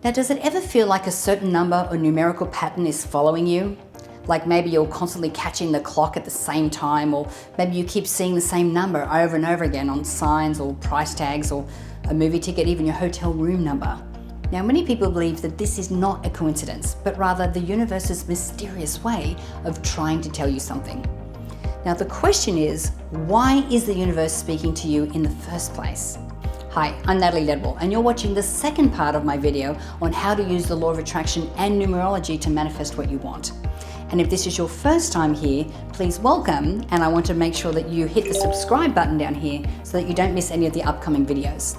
Now, does it ever feel like a certain number or numerical pattern is following you? Like maybe you're constantly catching the clock at the same time, or maybe you keep seeing the same number over and over again on signs or price tags or a movie ticket, even your hotel room number. Now, many people believe that this is not a coincidence, but rather the universe's mysterious way of trying to tell you something. Now, the question is, why is the universe speaking to you in the first place? Hi, I'm Natalie Ledwell, and you're watching the second part of my video on how to use the law of attraction and numerology to manifest what you want. And if this is your first time here, please welcome, and I want to make sure that you hit the subscribe button down here so that you don't miss any of the upcoming videos.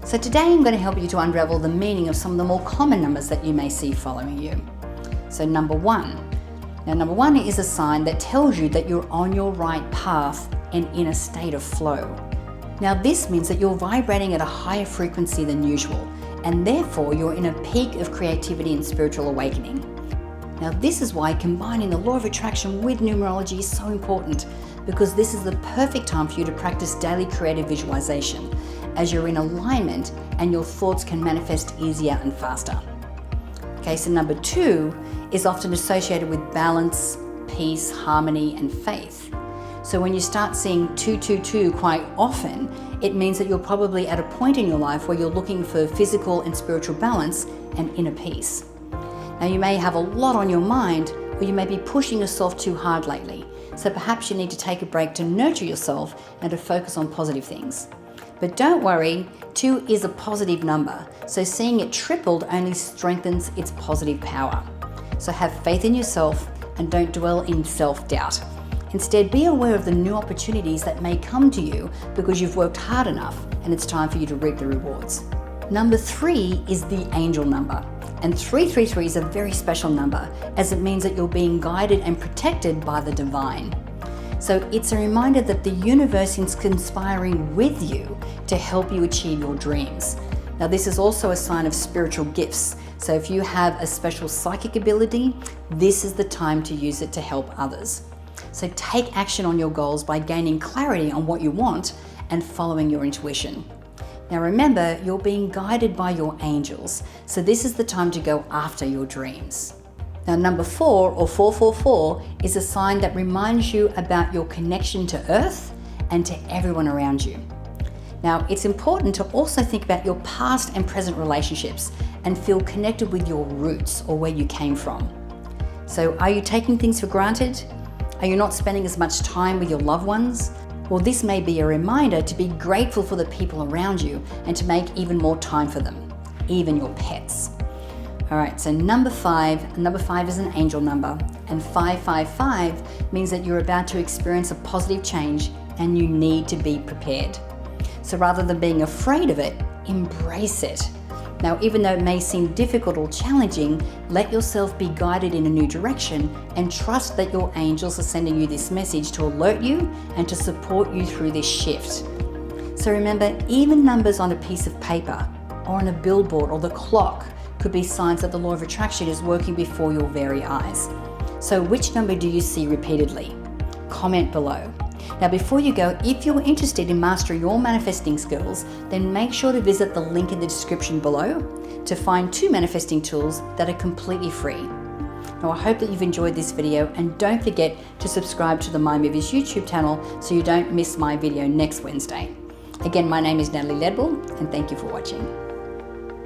So today I'm going to help you to unravel the meaning of some of the more common numbers that you may see following you. So number one. Now, number one is a sign that tells you that you're on your right path and in a state of flow. Now, this means that you're vibrating at a higher frequency than usual, and therefore you're in a peak of creativity and spiritual awakening. Now, this is why combining the law of attraction with numerology is so important, because this is the perfect time for you to practice daily creative visualization, as you're in alignment and your thoughts can manifest easier and faster. Okay, so number two is often associated with balance, peace, harmony, and faith. So when you start seeing 222 quite often, it means that you're probably at a point in your life where you're looking for physical and spiritual balance and inner peace. Now, you may have a lot on your mind, or you may be pushing yourself too hard lately. So perhaps you need to take a break to nurture yourself and to focus on positive things. But don't worry, 2 is a positive number, so seeing it tripled only strengthens its positive power. So have faith in yourself and don't dwell in self-doubt. Instead, be aware of the new opportunities that may come to you because you've worked hard enough and it's time for you to reap the rewards. Number 3 is the angel number. And 333 is a very special number, as it means that you're being guided and protected by the divine. So it's a reminder that the universe is conspiring with you to help you achieve your dreams. Now, this is also a sign of spiritual gifts. So if you have a special psychic ability, this is the time to use it to help others. So take action on your goals by gaining clarity on what you want and following your intuition. Now remember, you're being guided by your angels, so this is the time to go after your dreams. Now, number 4, or 444, is a sign that reminds you about your connection to Earth and to everyone around you. Now, it's important to also think about your past and present relationships and feel connected with your roots or where you came from. So are you taking things for granted? Are you not spending as much time with your loved ones? Well, this may be a reminder to be grateful for the people around you and to make even more time for them, even your pets. All right, so number 5 is an angel number, and 555 means that you're about to experience a positive change and you need to be prepared. So rather than being afraid of it, embrace it. Now, even though it may seem difficult or challenging, let yourself be guided in a new direction and trust that your angels are sending you this message to alert you and to support you through this shift. So remember, even numbers on a piece of paper or on a billboard or the clock could be signs that the law of attraction is working before your very eyes. So which number do you see repeatedly? Comment below. Now, before you go, if you're interested in mastering your manifesting skills, then make sure to visit the link in the description below to find 2 manifesting tools that are completely free. Now, I hope that you've enjoyed this video, and don't forget to subscribe to the My Movies YouTube channel so you don't miss my video next Wednesday. Again, my name is Natalie Ledwell, and thank you for watching.